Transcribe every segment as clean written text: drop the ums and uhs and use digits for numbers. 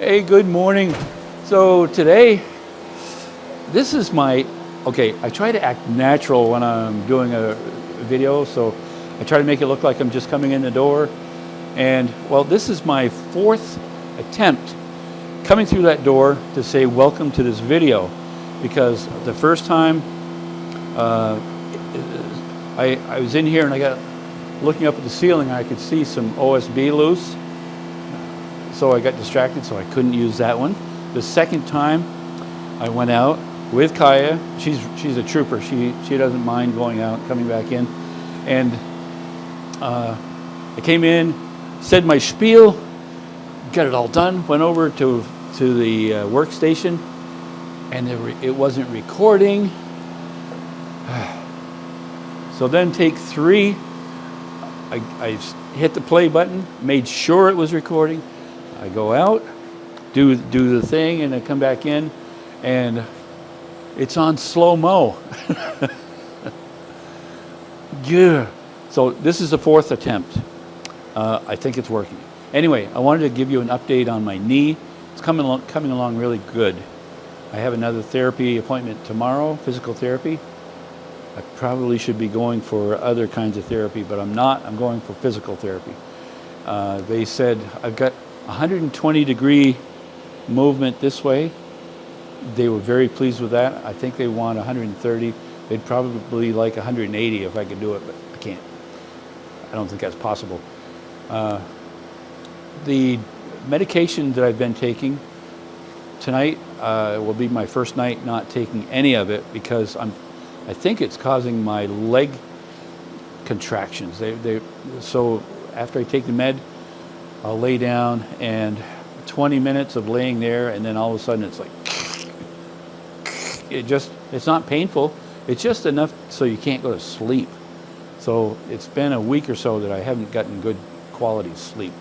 Hey, good morning. So today, this is my, okay, I try to act natural when I'm doing a video, so I try to make it look like I'm just coming in the door. And well, this is my fourth attempt coming through that door to say welcome to this video, because the first time I was in here and I got looking up at the ceiling, I could see some OSB loose. So I got distracted, so I couldn't use that one. The second time I went out with Kaya. She's a trooper. She doesn't mind going out, coming back in. And I came in, said my spiel, got it all done, went over to the workstation, and it wasn't recording. So then take three, I hit the play button, made sure it was recording. I go out, do the thing, and I come back in, and it's on slow-mo. Yeah. So this is the fourth attempt. I think it's working. Anyway, I wanted to give you an update on my knee. It's coming along really good. I have another therapy appointment tomorrow, physical therapy. I probably should be going for other kinds of therapy, but I'm not. I'm going for physical therapy. They said I've got 120-degree movement this way. They were very pleased with that. I think they want 130. They'd probably like 180 if I could do it, but I can't. I don't think that's possible. The medication that I've been taking tonight will be my first night not taking any of it, because I think it's causing my leg contractions. So after I take the med, I'll lay down, and 20 minutes of laying there, and then all of a sudden it's like, it's not painful. It's just enough so you can't go to sleep. So it's been a week or so that I haven't gotten good quality sleep,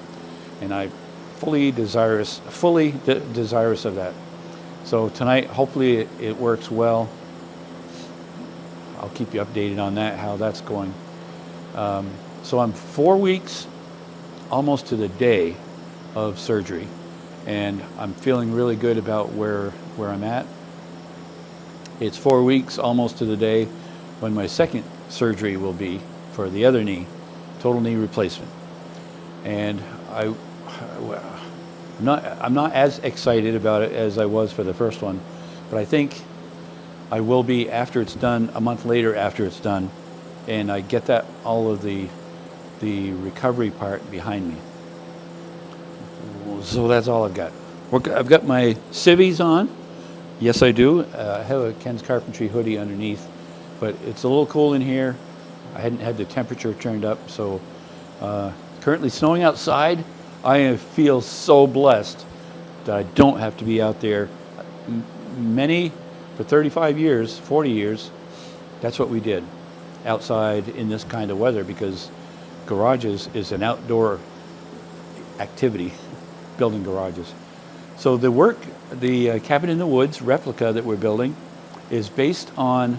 and I'm fully desirous of that. So tonight, hopefully it works well. I'll keep you updated on that, how that's going. So I'm 4 weeks, almost to the day of surgery, and I'm feeling really good about where I'm at. It's 4 weeks, almost to the day, when my second surgery will be for the other knee, total knee replacement. And I'm not as excited about it as I was for the first one, but I think I will be after it's done, a month later after it's done, and I get that all of the recovery part behind me. So that's all I've got. I've got my civvies on. Yes, I do. I have a Ken's Carpentry hoodie underneath, but it's a little cool in here. I hadn't had the temperature turned up, so currently snowing outside. I feel so blessed that I don't have to be out there. For 35 years, 40 years, that's what we did outside in this kind of weather, because garages is an outdoor activity, building garages. So the cabin in the woods replica that we're building is based on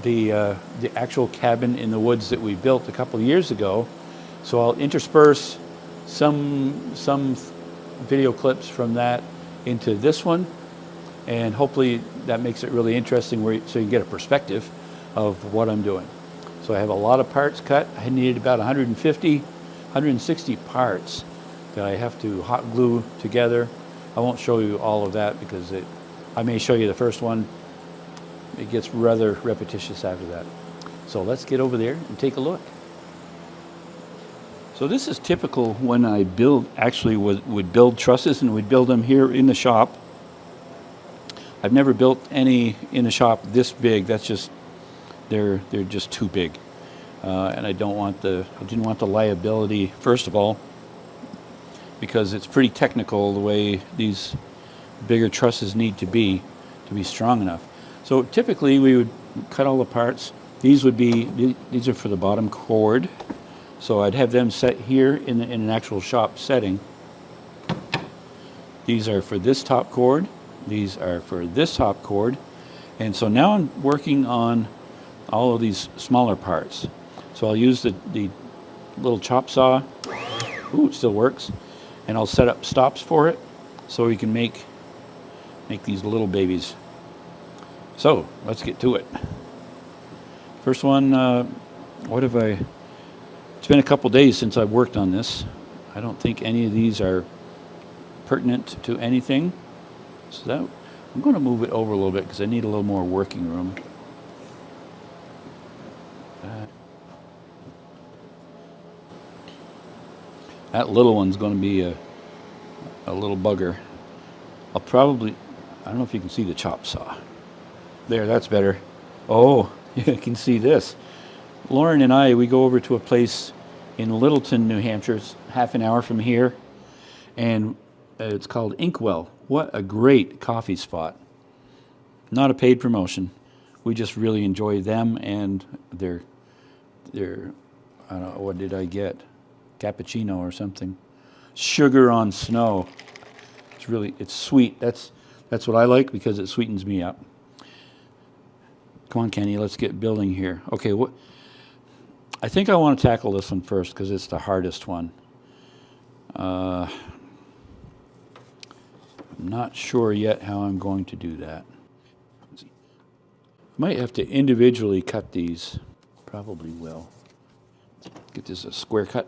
the actual cabin in the woods that we built a couple of years ago. So I'll intersperse some video clips from that into this one, and hopefully that makes it really interesting, so you can get a perspective of what I'm doing. So I have a lot of parts cut. I needed about 160 parts that I have to hot glue together. I won't show you all of that, because I may show you the first one. It gets rather repetitious after that. So let's get over there and take a look. So this is typical when I would build trusses, and we'd build them here in the shop. I've never built any in the shop this big. That's just, they're just too big. And I didn't want the liability, first of all, because it's pretty technical the way these bigger trusses need to be strong enough. So typically we would cut all the parts. These are for the bottom cord. So I'd have them set here in an actual shop setting. These are for this top cord. These are for this top cord. And so now I'm working on all of these smaller parts. So I'll use the little chop saw. Ooh, it still works. And I'll set up stops for it. so we can make these little babies. So let's get to it. First one, what have I? It's been a couple days since I've worked on this. I don't think any of these are pertinent to anything. So that I'm going to move it over a little bit because I need a little more working room. That little one's going to be a little bugger. I don't know if you can see the chop saw. There, that's better. Oh, you can see this. Lauren and I, we go over to a place in Littleton, New Hampshire. It's half an hour from here. And it's called Inkwell. What a great coffee spot. Not a paid promotion. We just really enjoy them and their I don't know, what did I get? Cappuccino or something. Sugar on snow. It's sweet. That's what I like because it sweetens me up. Come on, Kenny, let's get building here. Okay, I think I want to tackle this one first because it's the hardest one. I'm not sure yet how I'm going to do that. Might have to individually cut these. Probably will. Get this a square cut.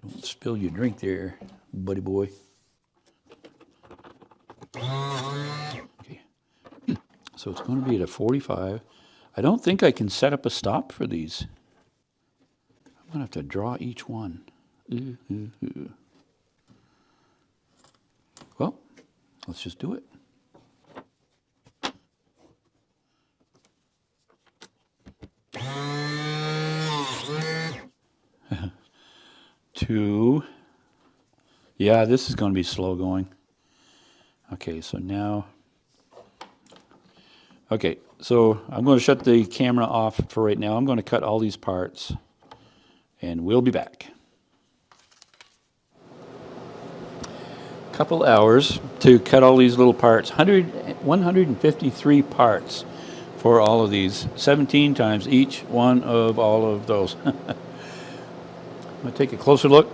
Don't spill your drink there, buddy boy. Okay. So it's going to be at a 45. I don't think I can set up a stop for these. I'm going to have to draw each one. Well, let's just do it. Two. Yeah, this is going to be slow going. Okay, so now. Okay, so I'm going to shut the camera off for right now. I'm going to cut all these parts, and we'll be back. Couple hours to cut all these little parts. 153 parts for all of these. 17 times each one of all of those. I'm going to take a closer look.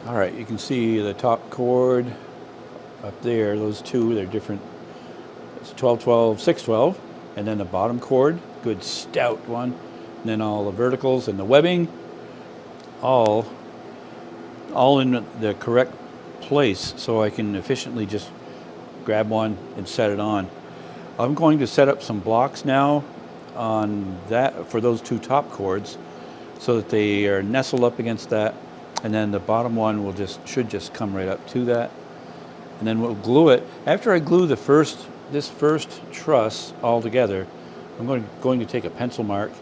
All right, you can see the top cord up there. Those two, they're different. It's 12-12, 6-12, and then the bottom cord, good stout one. And then all the verticals and the webbing, all in the correct place so I can efficiently just grab one and set it on. I'm going to set up some blocks now on that for those two top cords so that they are nestled up against that, and then the bottom one should just come right up to that, and then we'll glue it. After I glue this first truss all together, I'm going to take a pencil mark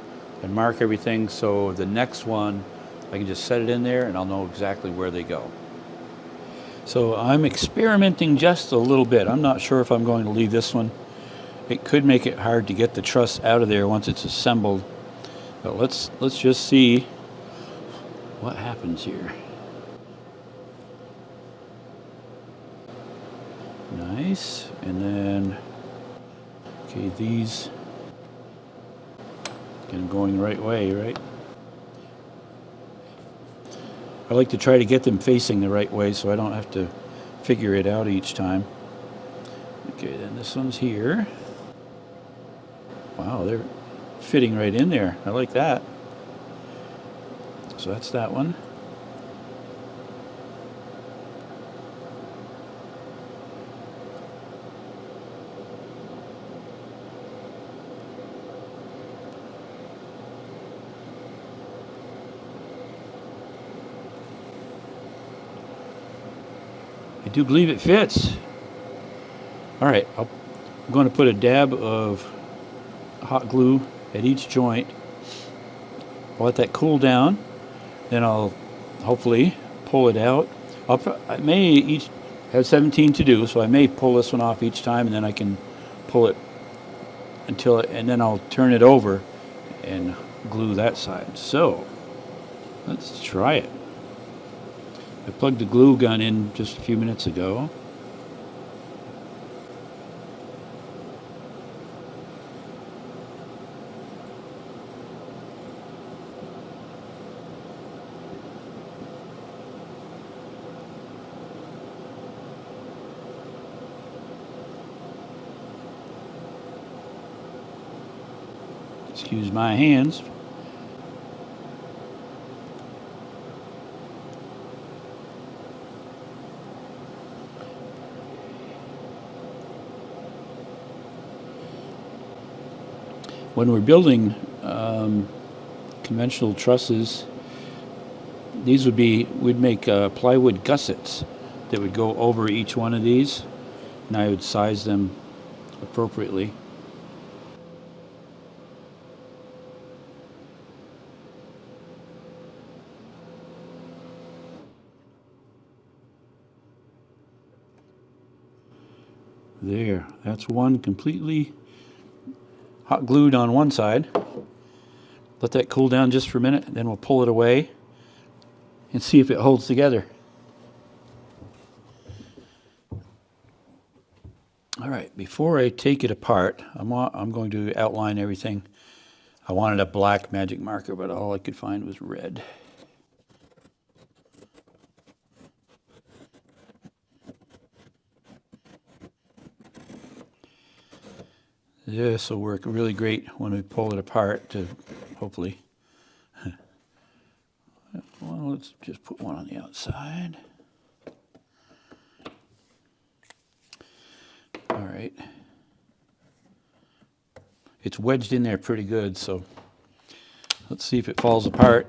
and mark everything so the next one I can just set it in there and I'll know exactly where they go. So I'm experimenting just a little bit. I'm not sure if I'm going to leave this one. It could make it hard to get the truss out of there once it's assembled. But let's just see what happens here. Nice. And then, okay, these get them going the right way, right? I like to try to get them facing the right way so I don't have to figure it out each time. Okay, then this one's here. Wow, they're fitting right in there. I like that. So that's that one. I do believe it fits. All right, I'm going to put a dab of hot glue at each joint. I'll let that cool down. Then I'll hopefully pull it out. I may each have 17 to do, so I may pull this one off each time, and then I can pull it and then I'll turn it over and glue that side. So let's try it. I plugged the glue gun in just a few minutes ago. Excuse my hands. When we're building conventional trusses, we'd make plywood gussets that would go over each one of these, and I would size them appropriately. There, that's one completely hot glued on one side. Let that cool down just for a minute, then we'll pull it away and see if it holds together. All right, before I take it apart, I'm going to outline everything. I wanted a black magic marker, but all I could find was red. This will work really great when we pull it apart to hopefully. Well, let's just put one on the outside. All right. It's wedged in there pretty good, so let's see if it falls apart.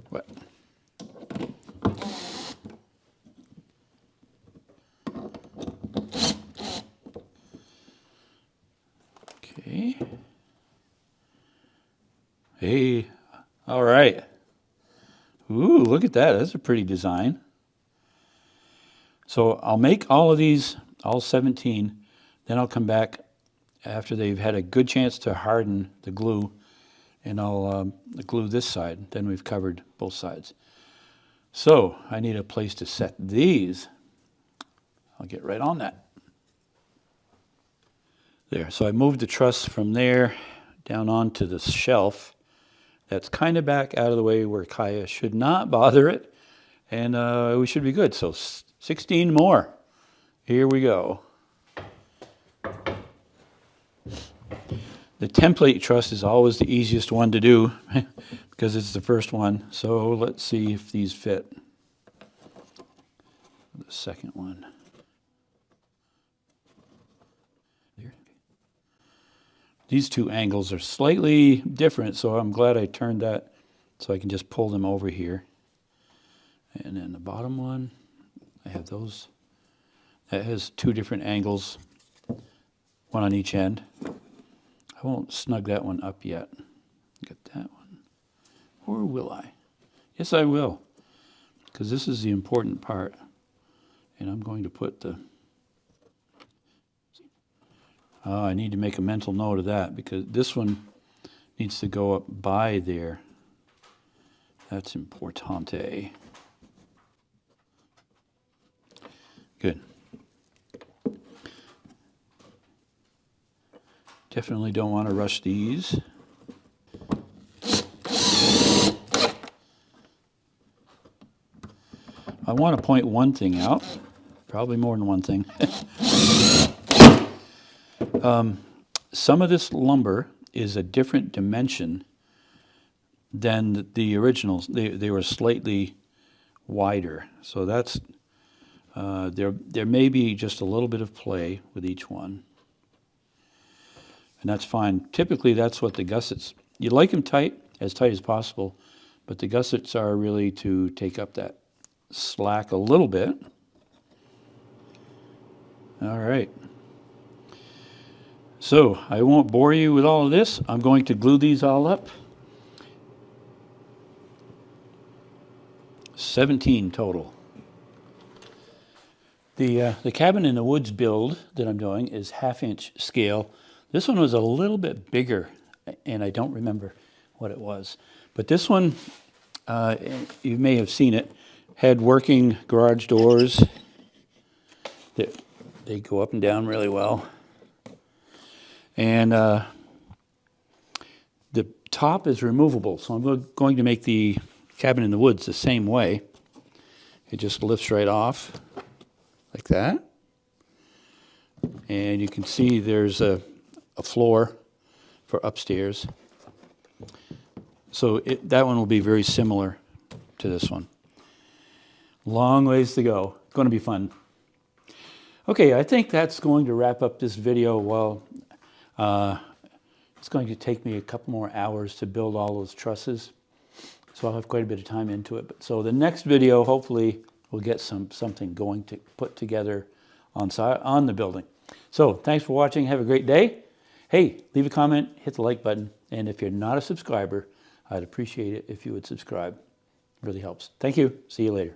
What? Okay. Hey, all right. Ooh, look at that. That's a pretty design. So I'll make all of these, all 17, then I'll come back after they've had a good chance to harden the glue, and I'll glue this side. Then we've covered both sides. So I need a place to set these. I'll get right on that. There, so I moved the truss from there down onto the shelf. That's kind of back out of the way where Kaya should not bother it, and we should be good. So 16 more. Here we go. The template truss is always the easiest one to do because it's the first one. So let's see if these fit. The second one. There. These two angles are slightly different, so I'm glad I turned that so I can just pull them over here. And then the bottom one, I have those. That has two different angles, one on each end. I won't snug that one up yet. Get that one. Or will I? Yes, I will, because this is the important part. And I'm going to put the... I need to make a mental note of that, because this one needs to go up by there. That's importante. Good. Definitely don't want to rush these. I want to point one thing out, probably more than one thing. Some of this lumber is a different dimension than the originals. They were slightly wider, so that's there may be just a little bit of play with each one. And that's fine. Typically, that's what the gussets, you like them tight as possible, but the gussets are really to take up that slack a little bit. All right. So I won't bore you with all of this. I'm going to glue these all up. 17 total. The cabin in the woods build that I'm doing is 1/2-inch scale. This one was a little bit bigger, and I don't remember what it was. But this one, you may have seen it, had working garage doors. They go up and down really well. And the top is removable, so I'm going to make the cabin in the woods the same way. It just lifts right off like that. And you can see there's a floor for upstairs. So that one will be very similar to this one. Long ways to go. Going to be fun. Okay, I think that's going to wrap up this video. Well, it's going to take me a couple more hours to build all those trusses. So I'll have quite a bit of time into it. So the next video, hopefully, we'll get something going to put together on the building. So thanks for watching. Have a great day. Hey, leave a comment, hit the like button. And if you're not a subscriber, I'd appreciate it if you would subscribe. It really helps. Thank you. See you later.